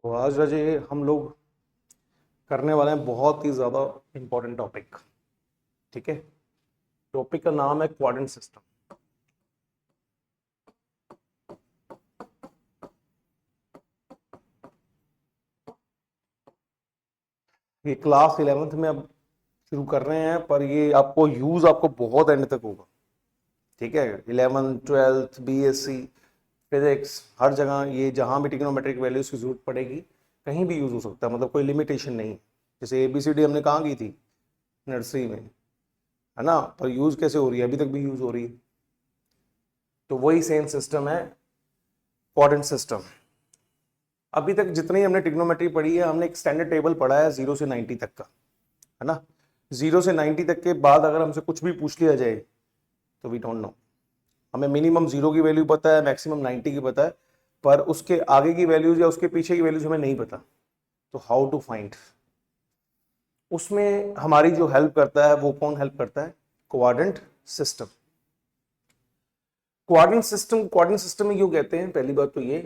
तो आज रजे हम लोग करने वाले हैं बहुत ही ज़्यादा इंपॉर्टेंट टॉपिक। ठीक है, टॉपिक का नाम है क्वाड्रेंट सिस्टम। ये क्लास 11th में अब शुरू कर रहे हैं, पर ये आपको यूज़ आपको बहुत एंड तक होगा। ठीक है, 11th 12th बीएससी फिजिक्स हर जगह ये जहाँ भी ट्रिग्नोमेट्रिक वैल्यूज की जरूरत पड़ेगी कहीं भी यूज़ हो सकता है, मतलब कोई लिमिटेशन नहीं। जैसे ABCD हमने कहाँ की थी, नर्सरी में, है ना, पर यूज़ कैसे हो रही है, अभी तक भी यूज़ हो रही है। तो वही सेम सिस्टम है क्वाड्रेंट सिस्टम। अभी तक जितनी हमने ट्रिग्नोमेट्री पढ़ी है, हमने एक स्टैंडर्ड टेबल पढ़ा है 0 से 90 तक का, है ना। 0 से 90 तक के बाद अगर हमसे कुछ भी पूछ लिया जाए तो वी डोंट नो। हमें मिनिमम 0 की वैल्यू पता है, मैक्सिमम 90 की पता है, पर उसके आगे की वैल्यूज या उसके पीछे की वैल्यूज हमें नहीं पता। तो हाउ टू फाइंड, उसमें हमारी जो हेल्प करता है वो कौन हेल्प करता है? Quadrant system. क्वाड्रेंट सिस्टम में क्यों कहते हैं? पहली बात तो ये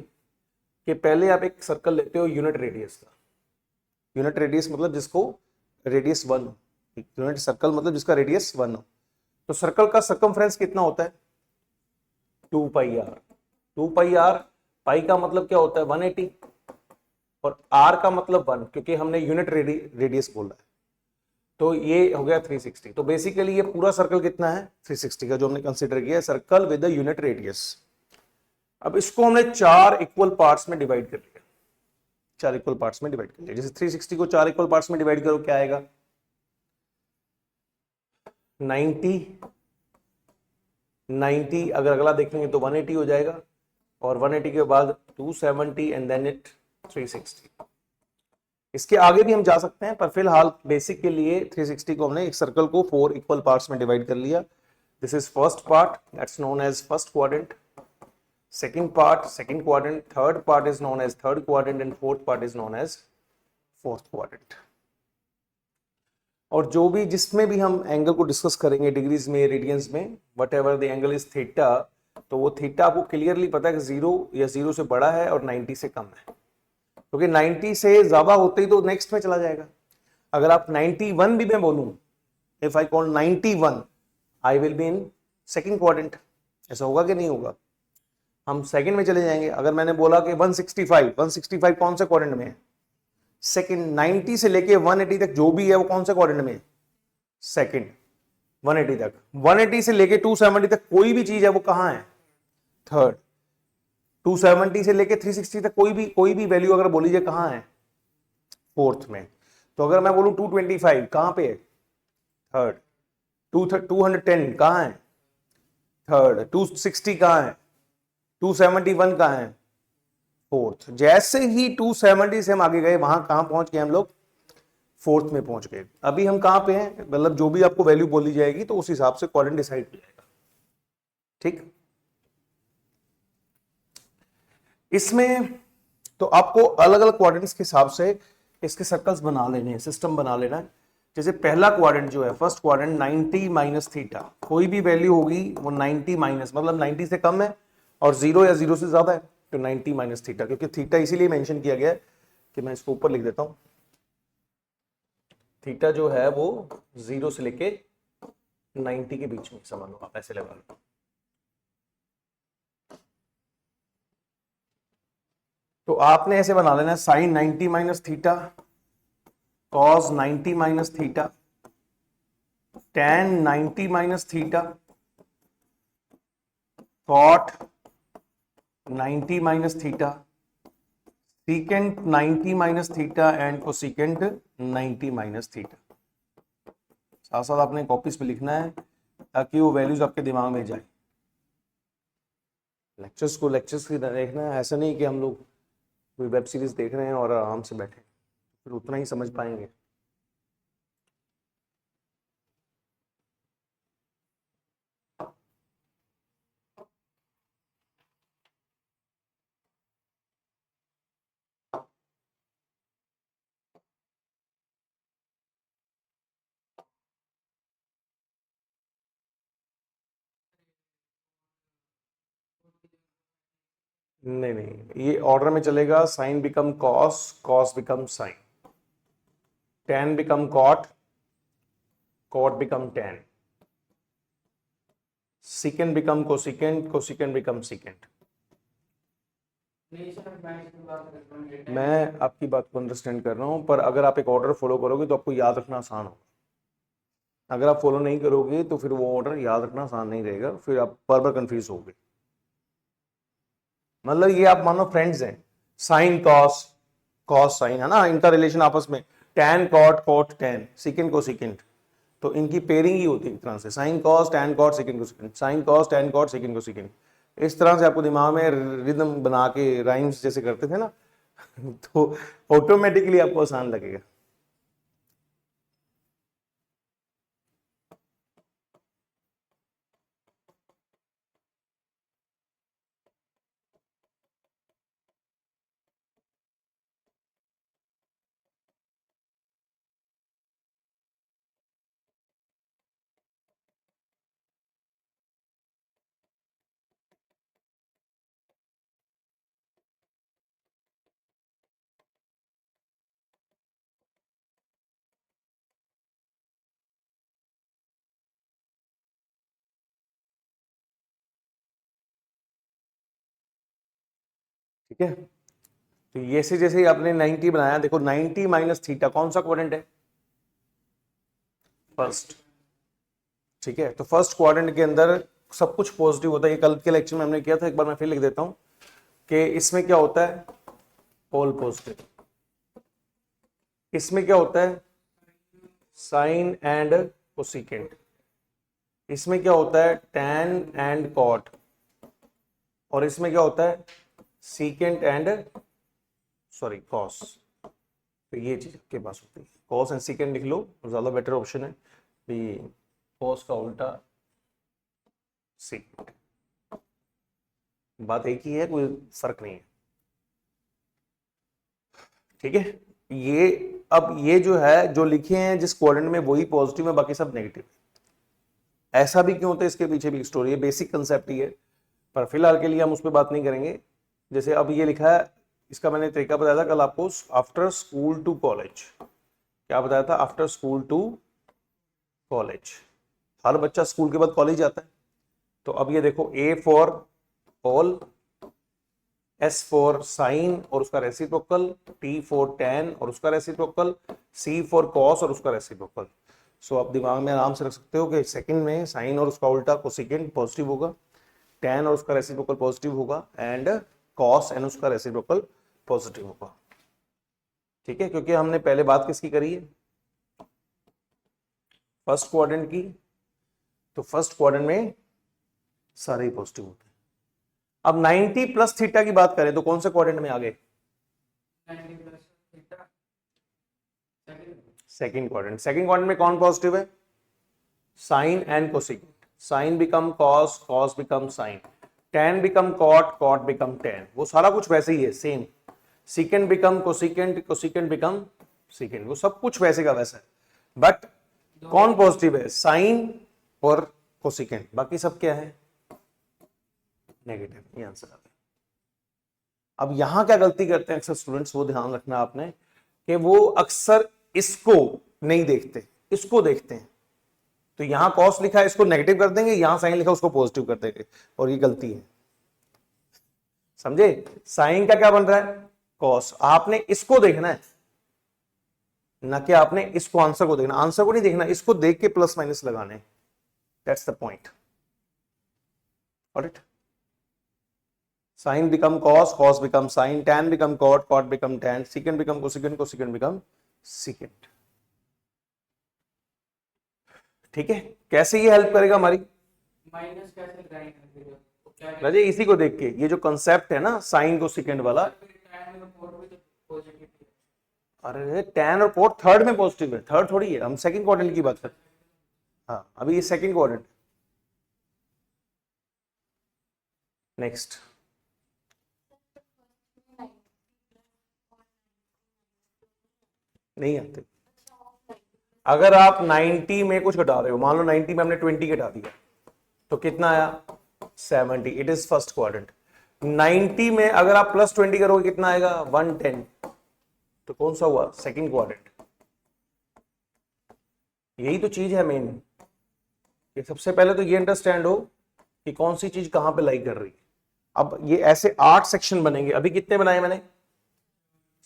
कि पहले आप एक सर्कल लेते हो यूनिट रेडियस का। यूनिट रेडियस मतलब जिसको रेडियस 1 हो, यूनिट सर्कल मतलब जिसका रेडियस 1 हो। तो सर्कल का सर्कमफ्रेंस कितना होता है? 2 पाई आर। 2 पाई आर, पाई का मतलब क्या होता है? 180, और आर का मतलब 1, क्योंकि हमने यूनिट रेडियस बोला है। तो ये हो गया 360। तो बेसिकली ये पूरा सर्कल कितना है? 360 का जो हमने कंसिडर किया है circle with the unit radius. अब इसको हमने 4 इक्वल पार्ट्स में डिवाइड कर लिया। 4 इक्वल पार्ट्स में डिवाइड कर लिया। जैसे 360 को 4 इक्वल पार्ट्स में डिवाइड करो, क्या आएगा? 90, 90 अगर अगला देखेंगे तो 180 हो जाएगा, और 180 के बाद 270 एंड देन इट 360। इसके आगे भी हम जा सकते हैं, पर फिलहाल बेसिक के लिए 360 को हमने एक सर्कल को 4 इक्वल पार्ट्स में डिवाइड कर लिया। This is first part, that's known as first quadrant. Second part second quadrant, third part is known as third quadrant, and fourth part is known as fourth quadrant. और जो भी जिसमें भी हम angle को डिस्कस करेंगे, डिग्रीज में, radiance में, what ever the angle is theta, तो वो थीटा आपको क्लियरली पता है कि 0 या 0 से बड़ा है और 90 से कम है, क्योंकि 90 से ज्यादा होते ही तो नेक्स्ट में चला जाएगा। अगर आप 91 भी मैं बोलूं, if I call 91, I will be in second quadrant. ऐसा होगा कि नहीं होगा? हम सेकंड में चले जाएंगे। अगर मैंने बोला कि 165, 165 कौन से क्वाड्रेंट में है? सेकंड। 90 से लेके 180 तक जो भी है वो कौन से क्वाड्रेंट में? सेकंड। 180 तक, 180 से लेके 270 तक कोई भी चीज है वो कहां है? थर्ड। 270 से लेके 360 तक कोई भी वैल्यू अगर बोली जाए कहां है? फोर्थ में। तो अगर मैं बोलूं 225 कहां पे है? थर्ड। 210 कहां है? थर्ड। 260 कहां है? 271 कहां है? फोर्थ। जैसे ही 270 से हम आगे गए, वहां कहां पहुंच गए हम लोग? फोर्थ में पहुंच गए। अभी हम कहां पे हैं? मतलब जो भी आपको वैल्यू बोली जाएगी तो उस हिसाब से क्वाड्रेंट डिसाइड हो जाएगा। ठीक। इसमें तो आपको अलग अलग क्वाड्रेंट्स के हिसाब से इसके सर्कल्स बना लेने हैं, सिस्टम बना लेना है। जैसे पहला क्वाड्रेंट जो है, फर्स्ट क्वाड्रेंट, 90 माइनस थीटा, कोई भी वैल्यू होगी वो 90 माइनस, मतलब 90 से कम है और 0 या 0 से ज्यादा है तो 90 माइनस थीटा। क्योंकि थीटा इसीलिए मेंशन किया गया है कि मैं इसको ऊपर लिख देता हूं। थीटा जो है वो 0 से लेके 90 के बीच में समझ लो, आप ऐसे लगा लो। तो आपने ऐसे बना लेना है, sine 90 minus theta, cos 90 minus theta, tan 90 minus theta, cot 90 minus theta, secant 90 minus theta, and cosecant 90 minus theta. साथ साथ आपने कॉपीज पे लिखना है ताकि वो वैल्यूज आपके दिमाग में जाए। लेक्चर्स को लेक्चर्स की तरह देखना है, ऐसा नहीं कि हम लोग कोई वेब सीरीज देख रहे हैं और आराम से बैठे, फिर उतना ही समझ पाएंगे। नहीं नहीं, ये ऑर्डर में चलेगा, sine become cos, cos become sine, tan become cot, cot become tan, secant become cosecant, cosecant become secant. मैं आपकी बात को अंडरस्टैंड कर रहा हूं, पर अगर आप एक ऑर्डर फॉलो करोगे तो आपको याद रखना आसान होगा। अगर आप फॉलो नहीं करोगे तो फिर वो ऑर्डर याद रखना आसान नहीं रहेगा, फिर आप बार बार कंफ्यूज होगे। मतलब ये आप मानो फ्रेंड्स हैं, साइन कॉस, कॉस साइन है ना, इनका रिलेशन आपस में, tan cot, cot tan, secant cosecant, तो इनकी पेयरिंग ही होती है एक तरह से, sine cos tan cot secant cosecant, sine cos tan cot secant cosecant. इस तरह से आपको दिमाग में रिदम बना के राइम्स जैसे करते थे ना तो ऑटोमेटिकली आपको आसान लगेगा। ठीक है, तो ये से जैसे ही आपने 90 बनाया, देखो 90 माइनस थीटा कौन सा क्वाड्रेंट है? फर्स्ट। ठीक है, तो फर्स्ट क्वाड्रेंट के अंदर सब कुछ पॉजिटिव होता है, ये कल के लेक्चर में हमने किया था, एक बार मैं फिर लिख देता हूं कि इसमें क्या होता है, ऑल पॉजिटिव। इसमें क्या होता है, साइन एंड कोसिकेंट। इसमें क्या होता है, टैन एंड कॉट। और इसमें क्या होता है, सीकेंट एंड सॉरी कॉस। तो ये चीज आपके पास होती है, कॉस एंड सीकेंट लिख लो, ज्यादा बेटर ऑप्शन है भी, कॉस का उल्टा सीकेंट। बात एक ही है, कोई फर्क नहीं है। ठीक है, ये अब ये जो है, जो लिखे हैं जिस क्वाड्रेंट में वही पॉजिटिव है, बाकी सब नेगेटिव है। ऐसा भी क्यों होता है, इसके पीछे भी स्टोरी है, बेसिक कंसेप्ट ही है, पर फिलहाल के लिए हम उस पर बात नहीं करेंगे। जैसे अब ये लिखा है, इसका मैंने तरीका बताया था कल आपको, आफ्टर स्कूल टू कॉलेज। क्या बताया था, आफ्टर स्कूल टू कॉलेज। हर बच्चा स्कूल के बाद कॉलेज जाता है। तो अब ये देखो, A for all, S for sine और उसका रेसिप्रोकल, टी फॉर टैन और उसका रेसिप्रोकल, सी फॉर कॉस और उसका रेसिप्रोकल। सो आप दिमाग में आराम से रख सकते हो कि सेकंड में साइन और उसका उल्टा कोसेकेंट पॉजिटिव होगा, टैन और उसका रेसिप्रोकल पॉजिटिव होगा, एंड कॉस एंड उसका रेसिप्रोकल पॉजिटिव होगा। ठीक है, क्योंकि हमने पहले बात किसकी करी है, फर्स्ट क्वाड्रेंट की, तो फर्स्ट क्वाड्रेंट में सारे ही पॉजिटिव होते हैं। अब 90 प्लस थीटा की बात करें तो कौन से क्वाड्रेंट में आ गए, सेकंड क्वाड्रेंट। सेकंड क्वाड्रेंट में कौन पॉजिटिव है, sine and cosecant. Sine become cos, cos become sine, tan become cot, cot become tan, वो सारा कुछ वैसे ही है same. Secant become cosecant, cosecant become secant, वो सब कुछ वैसे का वैसा है, बट कौन पॉजिटिव है, साइन और कोसेकेंट, बाकी सब क्या है, नेगेटिव। ये आंसर आ गया। अब यहां क्या गलती करते हैं अक्सर स्टूडेंट्स, वो ध्यान रखना आपने कि वो अक्सर इसको नहीं देखते, इसको देखते हैं। तो यहां कॉस लिखा है, इसको नेगेटिव कर देंगे, यहां साइन लिखा उसको पॉजिटिव कर देंगे, और ये गलती है, समझे। साइन का क्या बन रहा है, कॉस, आपने इसको देखना है, ना कि आपने इसको आंसर को देखना, आंसर को नहीं देखना, इसको देख के प्लस माइनस लगाने, that's the point. Alright, sine become cos, cos become sine, tan become cot, cot become tan, secant become cosecant, cosecant become secant. ठीक है, कैसे ये हेल्प करेगा हमारी, माइनस कैसे लगाएंगे तो क्या राजे इसी को देख के, ये जो कंसेप्ट है ना साइन को सेकेंड वाला, अरे टैन और कोट थर्ड में पॉजिटिव है, थर्ड थोड़ी है, हम सेकंड क्वाड्रेंट की बात करते हैं। हाँ, अभी ये सेकंड क्वाड्रेंट। नेक्स्ट, नहीं आते। अगर आप 90 में कुछ घटा रहे हो, मान लो 90 में हमने 20 घटा दिया, तो कितना आया, 70, इट इज फर्स्ट क्वाड्रेंट। 90 में अगर आप +20 करोगे कितना आएगा 110, तो कौन सा हुआ सेकंड क्वाड्रेंट। यही तो चीज है मेन, कि सबसे पहले तो ये अंडरस्टैंड हो कि कौन सी चीज कहां पे लाई कर रही है। अब ये ऐसे 8 सेक्शन बनेंगे, अभी कितने बनाए मैंने,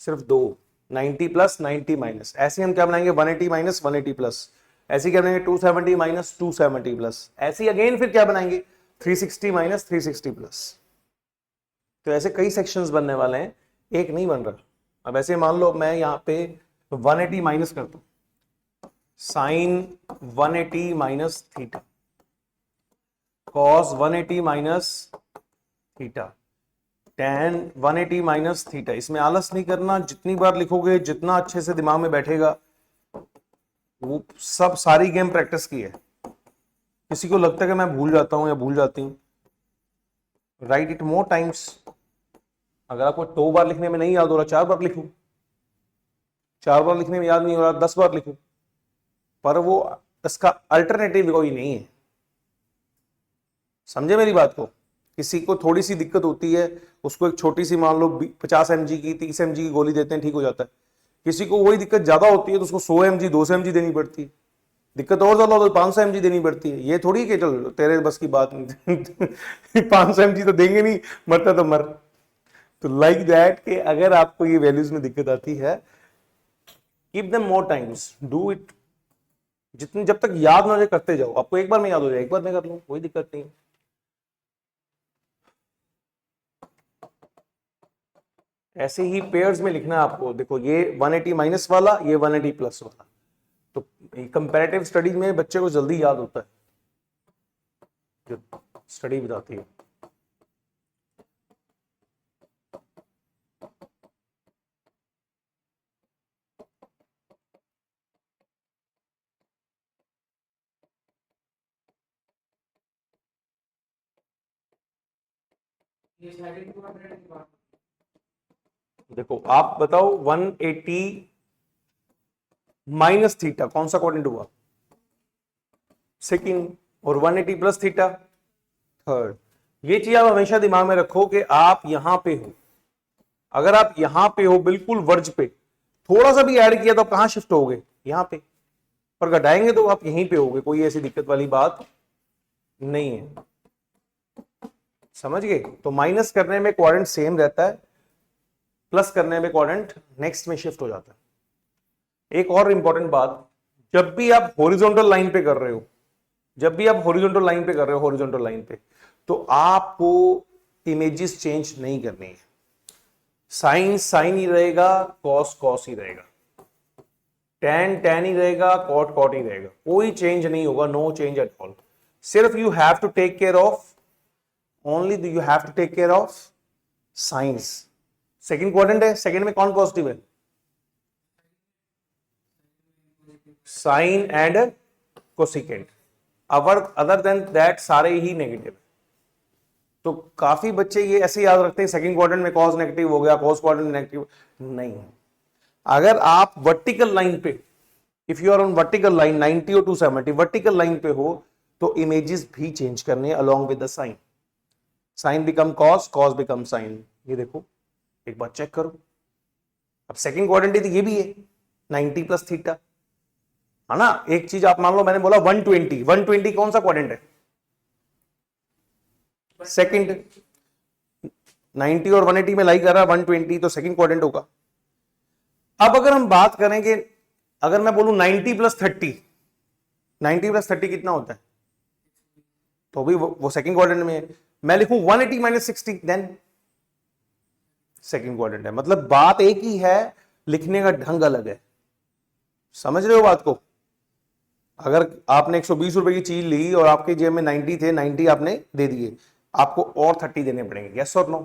सिर्फ 2, 90 प्लस 90 माइनस। ऐसे हम क्या बनाएंगे 180 माइनस 180 प्लस, ऐसे क्या बनाएंगे 270 माइनस 270 प्लस, ऐसे अगेन फिर क्या बनाएंगे 360 माइनस 360 प्लस। तो ऐसे कई सेक्शंस बनने वाले हैं, एक नहीं बन रहा। अब ऐसे मान लो मैं यहां पे 180 माइनस करता हूं, sine 180 minus theta, cos 180 minus theta, tan 180 minus theta. इसमें आलस नहीं करना, जितनी बार लिखोगे जितना अच्छे से दिमाग में बैठेगा, वो सब सारी गेम प्रैक्टिस की है। किसी को लगता है कि मैं भूल जाता हूं या भूल जाती हूं, राइट इट मोर टाइम्स। अगर आपको 2 बार लिखने में नहीं याद हो रहा 4 बार लिखो, 4 बार लिखने में याद नहीं हो रहा 10 बार लिखो, पर वो इसका अल्टरनेटिव कोई नहीं है। समझे मेरी बात को। किसी को थोड़ी सी दिक्कत होती है, उसको एक छोटी सी मान लो 50 mg की 30 mg की गोली देते हैं, ठीक हो जाता है। किसी को वही दिक्कत ज्यादा होती है तो उसको 100 mg 200 mg देनी पड़ती है। दिक्कत और ज्यादा हो तो 500 mg देनी पड़ती है। ये थोड़ी कि चल तेरे बस की बात नहीं 500 mg तो देंगे नहीं, मरता तो मर। तो लाइक दैट कि अगर आपको ये वैल्यूज में दिक्कत आती है, keep them more times, do it, जितनी जब तक याद ना हो जाए करते जाओ। आपको एक बार में याद हो जाए एक बार में कर लो, कोई दिक्कत नहीं। ऐसे ही पेयर्स में लिखना है आपको। देखो ये 180 माइनस वाला, ये 180 प्लस वाला, तो कंपैरेटिव स्टडी में बच्चे को जल्दी याद होता है, जो स्टडी बताती है। ये साइड 200 की बात। देखो आप बताओ 180 माइनस थीटा कौन सा क्वाड्रेंट हुआ, सेकंड, और 180 प्लस थीटा थर्ड। ये चीज आप हमेशा दिमाग में रखो कि आप यहां पे हो। अगर आप यहां पे हो बिल्कुल वर्ज पे, थोड़ा सा भी ऐड किया तो आप कहां शिफ्ट होगे, यहां पे, पर घटाएंगे तो आप यहीं पे होगे। कोई ऐसी दिक्कत वाली बात नहीं है, समझ गए। तो माइनस करने में क्वाड्रेंट सेम रहता है, प्लस करने में क्वाड्रेंट नेक्स्ट में शिफ्ट हो जाता है। एक और इंपॉर्टेंट बात, जब भी आप हॉरिजॉन्टल लाइन पे कर रहे हो, जब भी आप हॉरिजॉन्टल लाइन पे कर रहे हो, हॉरिजॉन्टल लाइन पे, तो आपको इमेजेस चेंज नहीं करनी है। साइन साइन ही रहेगा, कॉस कॉस ही रहेगा, टैन टैन ही रहेगा, कॉट कॉट ही रहेगा, कोई चेंज नहीं होगा, नो चेंज एट ऑल। सिर्फ you have to take care of, only you have to take care of signs. Second quadrant है, सेकंड में कौन पॉजिटिव है, sine and cosecant. Other than that सारे ही नेगेटिव है। तो काफी बच्चे ये ऐसे याद रखते हैं सेकंड क्वाड्रेंट में कॉस नेगेटिव हो गया, कॉस क्वाड्रेंट नेगेटिव नहीं। अगर आप वर्टिकल लाइन पे, if you are on vertical line 90 और 270 वर्टिकल लाइन पे हो, तो इमेजेस भी चेंज करने along with the sine. Sine become cos, cos become sine. ये देखो एक बार चेक करो। अब सेकंड क्वाड्रेंट है तो ये भी है 90 प्लस थीटा, है ना। एक चीज आप मान लो, मैंने बोला 120, 120 कौन सा क्वाड्रेंट है, सेकंड। 90 और 180 में लाई कर रहा है 120, तो सेकंड क्वाड्रेंट होगा। अब अगर हम बात करेंगे, अगर मैं बोलूं 90 प्लस 30, 90 प्लस 30 कितना होता है, तो भी वो सेकंड क्वाड्रेंट में है। मैं लिखूं 180 माइनस 60, देन सेकंड क्वाड्रेंट है। मतलब बात एक ही है, लिखने का ढंग अलग है। समझ रहे हो बात को। अगर आपने 120 रुपए की चीज ली और आपके जेब में 90 थे, 90 आपने दे दिए, आपको और 30 देने पड़ेंगे, यस और नो।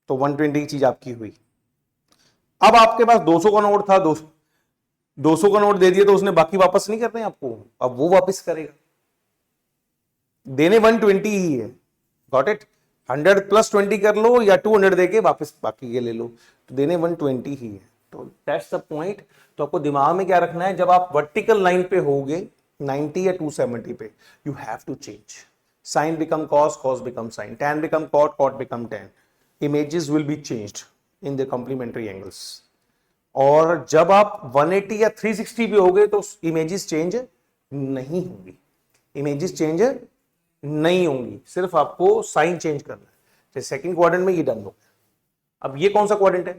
तो 120 की चीज आपकी हुई। अब आपके पास 200 का नोट था, 200 का नोट दे दिया, तो उसने बाकी वापस नहीं करने आपको, अब वो वापस करेगा। देने 120 ही है, गॉट इट। 100 प्लस 20 कर लो या 200 देके वापस बाकी के ले लो, तो देने 120 ही है। तो दैट्स द पॉइंट। तो आपको दिमाग में क्या रखना है, जब आप वर्टिकल लाइन पे होगे 90 या 270 पे, you have to change. Sine become cos, cos become sine, tan become cot, cot become tan. Images will be changed in the complementary angles. और जब आप 180 या 360 भी हो गए तो इमेजेस चेंज नहीं होंगी. इमेजेस चेंज नहीं होंगी, सिर्फ आपको साइन चेंज करना है. तो सेकंड क्वाड्रेंट में ये डन हो गया. अब ये कौन सा क्वाड्रेंट है?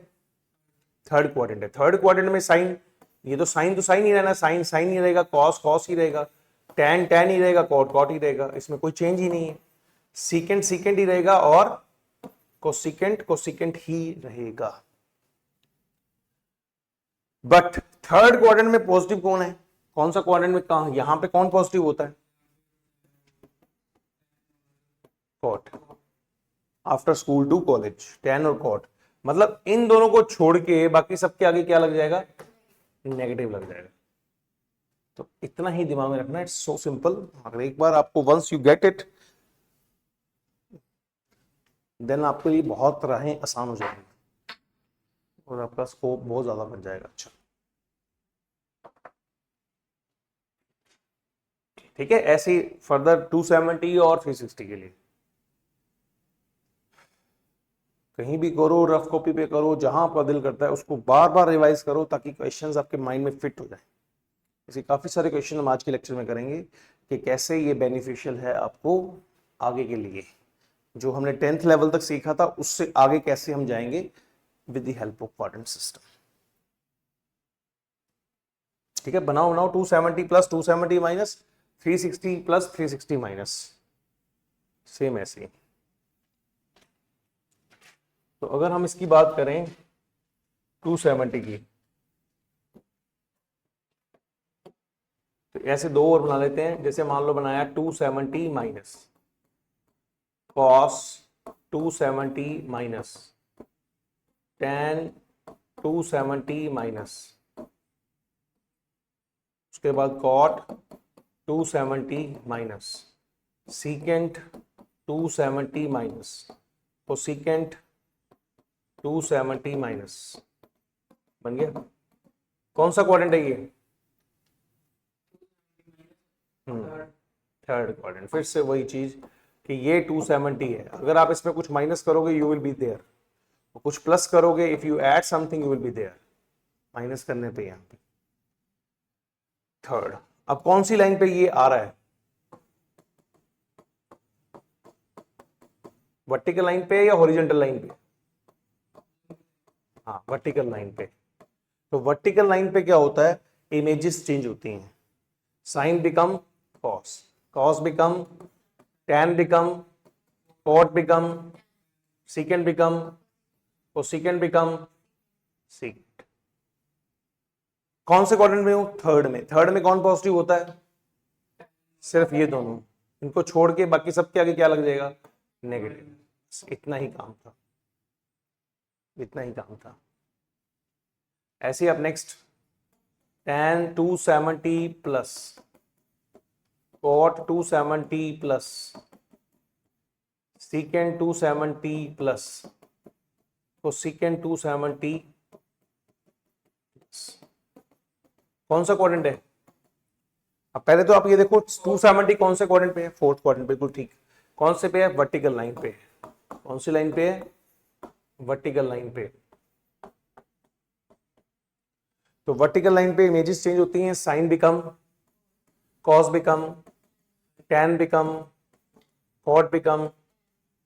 थर्ड क्वाड्रेंट है. थर्ड क्वाड्रेंट में साइन, ये तो साइन ही रहना, साइन साइन ही रहेगा, कॉस कॉस ही रहेगा, टैन टैन ही रहेगा, कॉट कॉट ही रहेगा. इसमें कोई चेंज ही नहीं है. सीकेंट सीकेंट ही रहेगा और कोसिकेंट कोसिकेंट ही रहेगा. बट थर्ड क्वाड्रेंट में पॉजिटिव कौन है? कौन सा क्वाड्रेंट में, कहां, यहां पे कौन पॉजिटिव होता है? Cot. After school to college, tan और कॉट. मतलब इन दोनों को छोड़ के बाकी सबके आगे क्या लग जाएगा? नेगेटिव लग जाएगा. तो इतना ही दिमाग में रखना. It's so simple. अगर एक बार आपको once you get it, then आपके लिए बहुत राहें आसान हो जाएंगी और आपका स्कोप बहुत ज्यादा बन जाएगा. अच्छा ठीक है. ऐसे ही फर्दर 270 और 360 के लिए कहीं भी करो, रफ कॉपी पे करो, जहां आपका दिल करता है उसको बार बार रिवाइज करो ताकि क्वेश्चंस आपके माइंड में फिट हो जाए. ऐसे काफी सारे क्वेश्चन हम आज के लेक्चर में करेंगे कि कैसे ये बेनिफिशियल है आपको आगे के लिए. जो हमने 10th लेवल तक सीखा था उससे आगे कैसे हम जाएंगे with the help of quadrant system. ठीक है. बनाओ बनाओ. 270 plus 270 minus 360 plus 360 minus, same ऐसे ही. तो अगर हम इसकी बात करें 270 की, तो ऐसे दो और बना लेते हैं. जैसे मान लो बनाया 270 minus cos 270 minus tan 270 minus, उसके बाद cot 270 minus, secant 270 minus, cosecant 270 minus. बन गया. कौन सा क्वाड्रेंट है ये? Third quadrant. फिर से वही चीज कि ये 270 है. अगर आप इसमें कुछ माइनस करोगे यू विल बी देयर, कुछ प्लस करोगे, if you add something you will be there. Minus करने पे यहां पे थर्ड. अब कौन सी लाइन पे ये आ रहा है? वर्टिकल लाइन पे या हॉरिजॉन्टल लाइन पे? हाँ, वर्टिकल लाइन पे. तो वर्टिकल लाइन पे क्या होता है? इमेजेस चेंज होती हैं. Sine become cos, cos become tan become cot become secant become cosecant become secant. कौन से क्वाड्रेंट में हो? थर्ड में. थर्ड में कौन पॉजिटिव होता है? सिर्फ ये दोनों. इनको छोड़ के बाकी सबके आगे क्या लग जाएगा? नेगेटिव. इतना ही काम था, इतना ही काम था. ऐसे ही अब next tan 270 plus cot 270 plus secant 270 plus cosecant 270. कौन सा क्वाड्रेंट है? अब पहले तो आप ये देखो 270 कौन से क्वाड्रेंट पे है? Fourth quadrant. बिल्कुल ठीक. कौन से पे है? वर्टिकल लाइन पे. कौन सी लाइन पे है? वर्टिकल लाइन पे. तो वर्टिकल लाइन पे इमेजेस चेंज होती हैं. Sine become cos become tan become cot become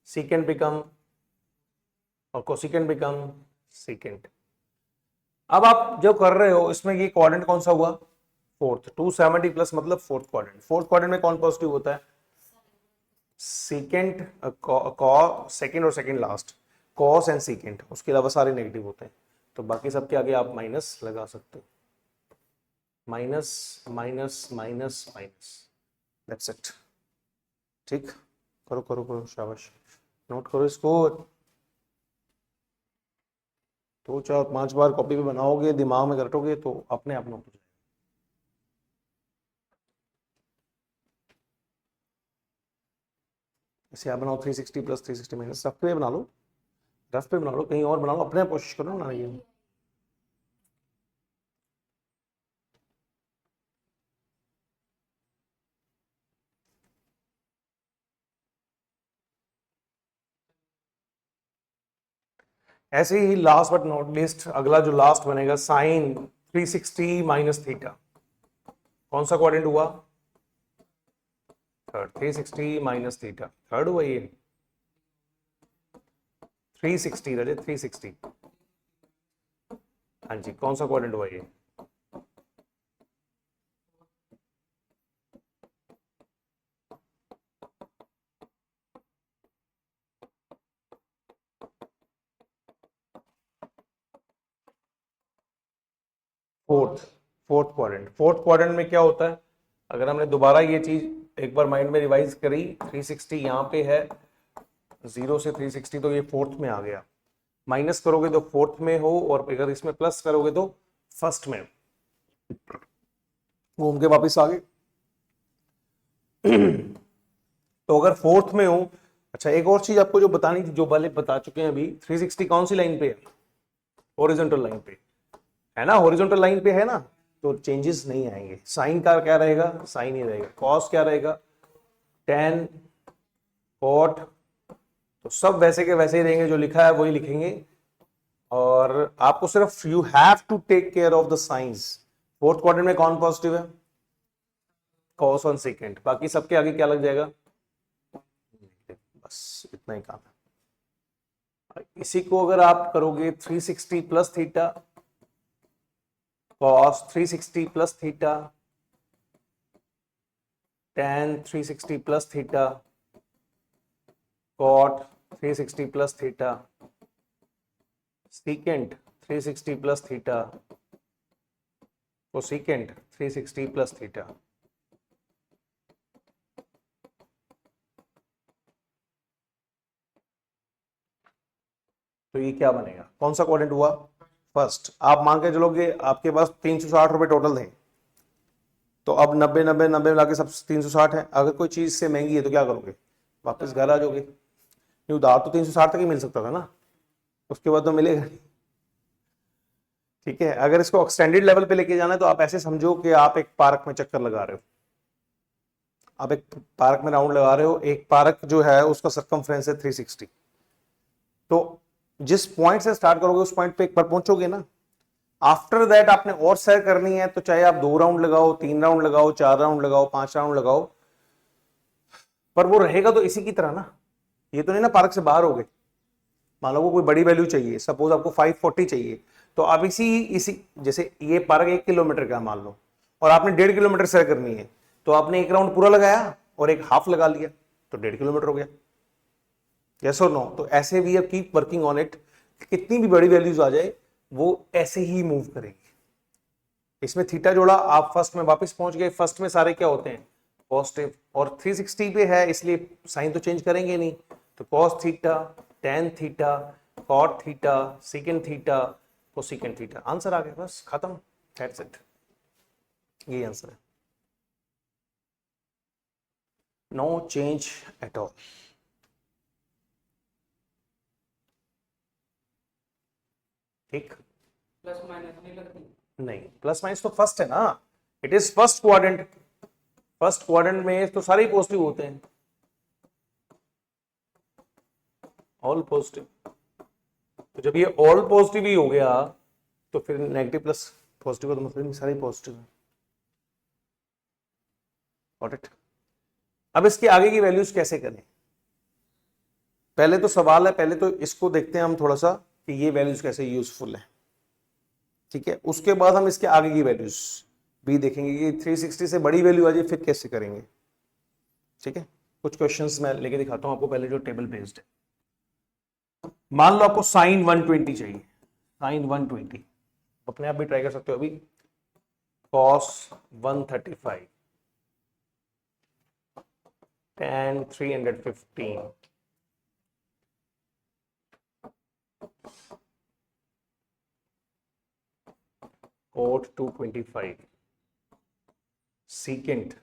secant become और कोसिकेंट बिकम सीकेंट. अब आप जो कर रहे हो इसमें ये क्वाड्रेंट कौन सा हुआ? फोर्थ. 270 प्लस मतलब फोर्थ क्वाड्रेंट. फोर्थ क्वाड्रेंट में कौन पॉजिटिव होता है? सीकेंट, सेकेंड और second last, cos and secant. उसके अलावा सारे नेगेटिव होते हैं. तो बाकी सबके आगे आप माइनस लगा सकते हो. Minus minus minus minus. That's it. ठीक. करो करो करो. शाबाश. नोट करो इसको. 2 4 5 बार कॉपी पे बनाओगे, दिमाग में रटोगे तो अपने आप नोट हो जाएगा. इसे आप बनाओ 360 प्लस 360 माइनस. रफ पे बना लो, रफ पे बना लो, कहीं और बना लो, अपने आप कोशिश करो ना ये. ऐसे ही लास्ट बट नॉट लीस्ट अगला जो लास्ट बनेगा साइन 360 माइनस थीटा, कौन सा क्वाड्रेंट हुआ? थर्ड। 360 माइनस थीटा थर्ड हुआ ये। 360 रजे 360, हाँ जी, कौन सा क्वाड्रेंट हुआ ये? Fourth. Fourth quadrant. Fourth quadrant में क्या होता है, अगर हमने दोबारा ये चीज एक बार माइंड में रिवाइज करी, 360 यहाँ पे है, 0 से 360, तो ये फोर्थ में आ गया। माइनस करोगे तो फोर्थ में हो, और अगर इसमें प्लस करोगे तो फर्स्ट में। घूम के वापिस आ गए। तो अगर फोर्थ में हो, अच्छा एक और चीज आपको जो बतानी थी, जो वाले बता चुके हैं अभी, 360 कौन सी लाइन पे है? हॉरिजॉन्टल लाइन पे है ना, हॉरिजॉन्टल लाइन पे है ना, तो चेंजेस नहीं आएंगे। साइन का क्या रहेगा? साइन ही रहेगा। कॉस क्या रहेगा? टेन, कॉट, तो सब वैसे के वैसे ही रहेंगे, जो लिखा है वही लिखेंगे। और आपको सिर्फ you have to take care of the signs. Fourth quadrant में कौन पॉजिटिव है? Cos and secant. बाकी सबके आगे क्या लग जाएगा? बस इतना ही काम है। इसी को अगर आप करोगे 360 plus theta, cos 360 plus theta, tan 360 plus theta, cot 360 plus theta, secant 360 plus theta, cosecant 360 plus theta. तो ये क्या बनेगा? कौन सा क्वाड्रेंट हुआ? फर्स्ट। आप मान के चलोगे आपके पास 360 रुपए टोटल थे, तो अब 90 90 90 मिला के सब 360 है। अगर कोई चीज से महंगी है तो क्या करोगे? वापस घर आ जाओगे। नहीं, उधार तो 360 तक ही मिल सकता था ना, उसके बाद तो मिलेगा नहीं। ठीक है, अगर इसको एक्सटेंडेड लेवल पे लेके जाना है तो आप ऐसे समझो कि आप एक पार्क में चक्कर लगा रहे हो। आप एक पार्क में राउंड लगा रहे हो, एक पार्क जो है उसका सरकमफ्रेंस है 360। तो जिस पॉइंट से स्टार्ट करोगे उस पॉइंट पे एक बार पहुंचोगे ना, आफ्टर दैट आपने और सैर करनी है, तो चाहे आप 2 राउंड लगाओ, 3 राउंड लगाओ, 4 राउंड लगाओ, 5 राउंड लगाओ, पर वो रहेगा तो इसी की तरह ना। ये तो नहीं ना पार्क से बाहर हो गए। मान लो को कोई बड़ी वैल्यू चाहिए, सपोज आपको 540 चाहिए, तो आप इसी इसी जैसे ये पार्क 1 किलोमीटर का मान लो, और आपने 1.5 किलोमीटर सैर करनी है, तो आपने एक राउंड पूरा लगाया और एक हाफ लगा लिया, तो 1.5 किलोमीटर हो गया। यस और नो? तो ऐसे भी अब कीप वर्किंग ऑन इट, कितनी भी बड़ी वैल्यूज आ जाए वो ऐसे ही मूव करेंगे। इसमें थीटा जोड़ा, आप फर्स्ट में वापस पहुंच गए। फर्स्ट में सारे क्या होते हैं? पॉजिटिव, और 360 पे है इसलिए साइन तो चेंज करेंगे नहीं, तो cos theta, tan theta, cot theta, secant theta, cosecant theta. Answer आ गया, बस खत्म, दैट्स इट, ये आंसर है। No change at all. ठीक, प्लस माइनस नहीं लगती। नहीं प्लस माइनस तो फर्स्ट है ना, it is first quadrant. First quadrant में तो सारे ही पॉजिटिव होते हैं, ऑल पॉजिटिव। तो जब ये ऑल पॉजिटिव ही हो गया तो फिर नेगेटिव प्लस पॉजिटिव का तो मतलब नहीं, सारे पॉजिटिव है। Got it? अब इसके आगे की वैल्यूज कैसे करें? पहले तो सवाल है, पहले तो इसको देखते हैं हम थोड़ा सा कि ये वैल्यूज कैसे यूजफुल है। ठीक है, उसके बाद हम इसके आगे की वैल्यूज भी देखेंगे कि 360 से बड़ी वैल्यू आ जाए फिर कैसे करेंगे। ठीक है, कुछ क्वेश्चंस मैं लेके दिखाता हूं आपको, पहले जो टेबल बेस्ड है। मान लो आपको साइन 120 चाहिए, साइन 120, अपने आप भी ट्राई कर सकते हो अभी। cos 135, tan 315, cot 225, secant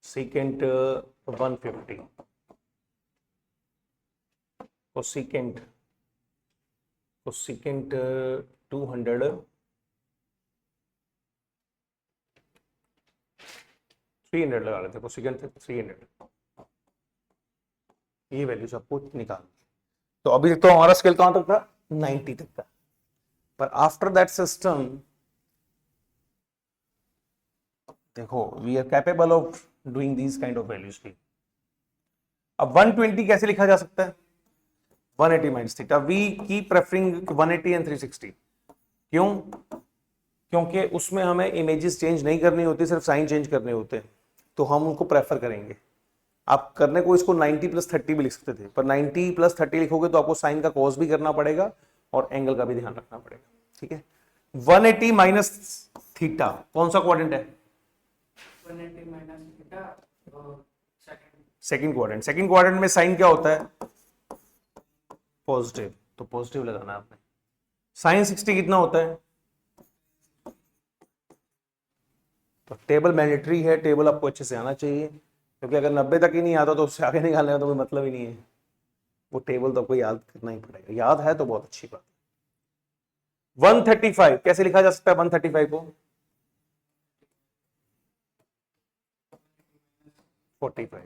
150, cosecant 200, 300 लगा लेते हैं, cosecant 300, ये वैल्यूज आपको निकालनी है। तो अभी तक तो हमारा स्केल कहां तक था, 90 तक था, पर आफ्टर दैट सिस्टम देखो we are capable of doing these kind of values भी। अब 120 कैसे लिखा जा सकता है, 180 माइनस थीटा। We keep preferring 180 and 360। क्यों, क्योंकि उसमें हमें इमेजेस चेंज नहीं करनी होती, सिर्फ साइन चेंज करने होते हैं, तो हम उनको प्रेफर करेंगे। आप करने को इसको 90 प्लस 30 भी लिख सकते थे, पर 90 प्लस 30 लिखोगे तो आपको साइन का कॉस भी करना पड़ेगा और एंगल का भी ध्यान रखना पड़ेगा। ठीक है, 180 माइनस थीटा कौन सा क्वाड्रेंट है, 180 minus theta second. Second quadrant. Second quadrant में साइन क्या होता है, पॉजिटिव, तो पॉजिटिव लगाना है आपने। साइन 60 कितना होता है, तो टेबल मैंडेटरी है, टेबल आपको अच्छे से आना चाहिए, क्योंकि अगर 90 तक ही नहीं आता तो उससे आगे निकालने का तो कोई मतलब ही नहीं है। वो टेबल तो आपको याद करना ही पड़ेगा, याद है तो बहुत अच्छी बात है। 135 कैसे लिखा जा सकता है, 135 को 45।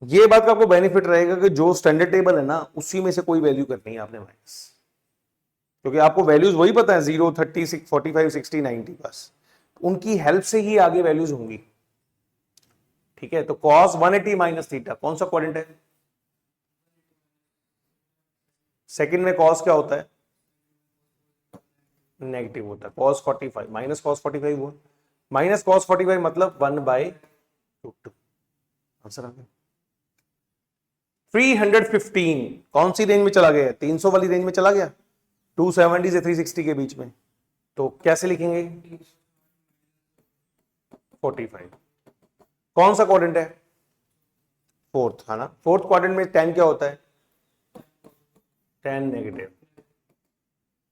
ये बात का आपको बेनिफिट रहेगा कि जो स्टैंडर्ड टेबल है ना उसी में से कोई वैल्यू करनी है आपने माइनस, क्योंकि आपको वैल्यूज वही पता है 0, 30, 45, 60, 90, बस उनकी हेल्प से ही आगे वैल्यूज होंगी। ठीक है, तो cos 180 माइनस थीटा कौन सा क्वाड्रेंट है, सेकंड में cos क्या होता है, नेगेटिव होता है। cos 45 माइनस cos 45 हुआ, माइनस cos 45 मतलब 1/√2। आंसर आ गया। 315 कौन सी रेंज में चला गया, 300 वाली रेंज में चला गया, 270 से 360 के बीच में, तो कैसे लिखेंगे, 45। कौन सा क्वाड्रेंट है, फोर्थ, है ना। फोर्थ क्वाड्रेंट में tan क्या होता है, tan नेगेटिव।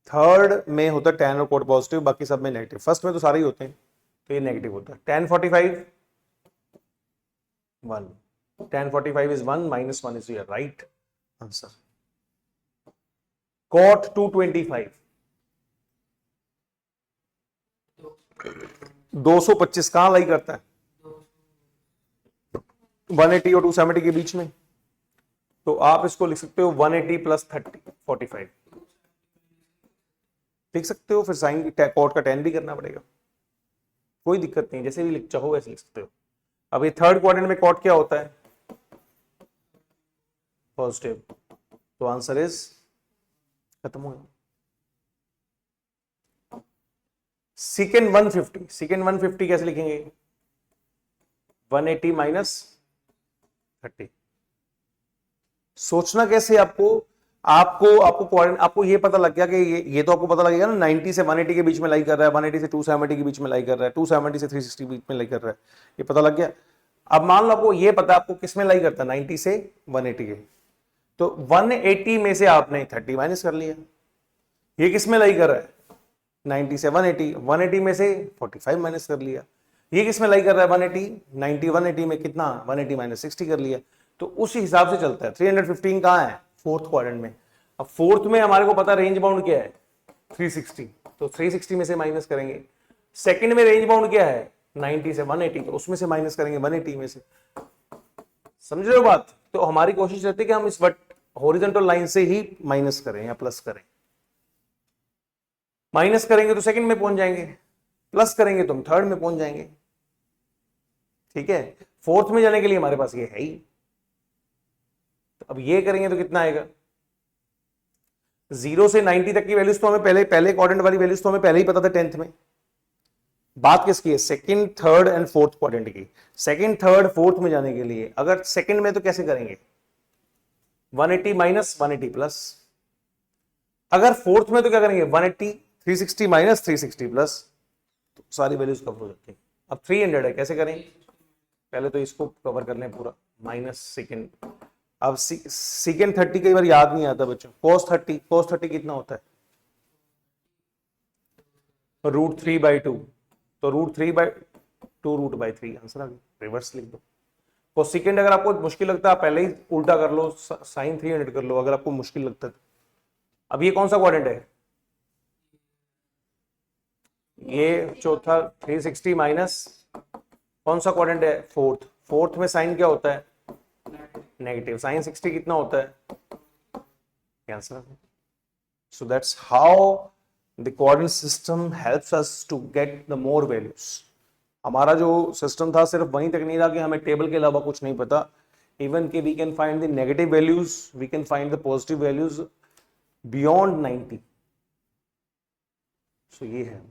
थर्ड में होता है tan और कोट पॉजिटिव, बाकी सब में नेगेटिव। फर्स्ट में तो सारे ही होते हैं, तो ये नेगेटिव होता है। tan 45 1, tan 45 is 1 minus 1 is your right answer. Cot 225 225 कहां लाई करता है, 180 और 270 के बीच में, तो आप इसको लिख सकते हो 180 प्लस 30 45 लिख सकते हो। फिर साइन कॉट का 10 भी करना पड़ेगा, कोई दिक्कत नहीं, जैसे भी लिख चाहो वैसे लिख सकते हो। अब ये थर्ड क्वाड्रेंट में कॉट क्या होता है, पॉजिटिव, तो आंसर इज खत्म हो गया। सेकेंड 150, सेकेंड 150 कैसे लिखेंगे, 180 माइनस 30। सोचना कैसे, आपको ये पता लग गया कि ये तो आपको पता लगेगा ना 90 से 180 के बीच में लाई कर रहा है, 180 से 270 के बीच में लाई कर रहा है, 270 से 360 के बीच में लाई कर रहा है, ये पता लग गया। अब मान लो आपको ये पता आपको किस में लाई करता है, 90 से 180 के, तो 180 में से आपने 30 माइनस कर लिया। ये किस में लाई कर रहा है, 90 से 180, 180 में से 45 माइनस कर लिया। ये किस में लाई कर रहा है, 180, 90 180 में कितना, 180 माइनस 60 कर लिया। तो उस हिसाब से चलता है। 315 कहां है, फोर्थ क्वाड्रेंट में। अब फोर्थ में हमारे को पता रेंज बाउंड क्या है, 360, तो 360 में से माइनस करेंगे। सेकंड में रेंज बाउंड क्या है, 90 से 180, तो उसमें से माइनस करेंगे 180 में से। समझ रहे हो बात। तो हमारी कोशिश रहती है कि हम इस हॉरिजॉन्टल लाइन से ही माइनस करें या प्लस करें। माइनस करेंगे तो सेकंड में पहुंच जाएंगे, प्लस करेंगे तो हम थर्ड में पहुंच जाएंगे। ठीक है, फोर्थ में जाने के लिए हमारे पास ये है ही। तो अब ये करेंगे तो कितना आएगा, 0 से 90 तक की वैल्यूज तो हमें पहले क्वाड्रेंट वाली वैल्यूज तो हमें पहले ही पता था 10th में। बात किसकी है, second third and fourth quadrant की। सेकंड थर्ड फोर्थ में जाने के लिए अगर सेकंड में तो कैसे करेंगे, 180 माइनस 180 प्लस। अगर फोर्थ में तो क्या करेंगे, 180 360 माइनस 360 प्लस, तो सारी वैल्यूज कवर हो जाती है। अब 300 है, कैसे करें, पहले तो इसको कवर कर लें पूरा, माइनस सेकेंड। अब सेकेंड 30 कई बार याद नहीं आता बच्चों, cos 30 कितना होता है, √3/2, तो √3/2 √3, आंसर आ गया। रिवर्स लिख दो। कोसेकेंड अगर आपको मुश्किल लगता है आप पहले ही उल्टा कर लो, साइन 300 कर लो अगर आपको मुश्किल लगता है। अब ये कौन सा क्वाड्रेंट है, ये चौथा 360 माइनस कौन सा क्वाड्रेंट है, फोर्थ। फोर्थ में साइन क्या होता है, नेगेटिव। साइन 60 कितना होता है? Answer. So that's how the coordinate system helps us to get the more values. हमारा जो सिस्टम था सिर्फ वहीं तक नहीं था कि हमें टेबल के अलावा कुछ नहीं पता, इवन कि we can find the negative values, we can find the positive values beyond 90। So ये है।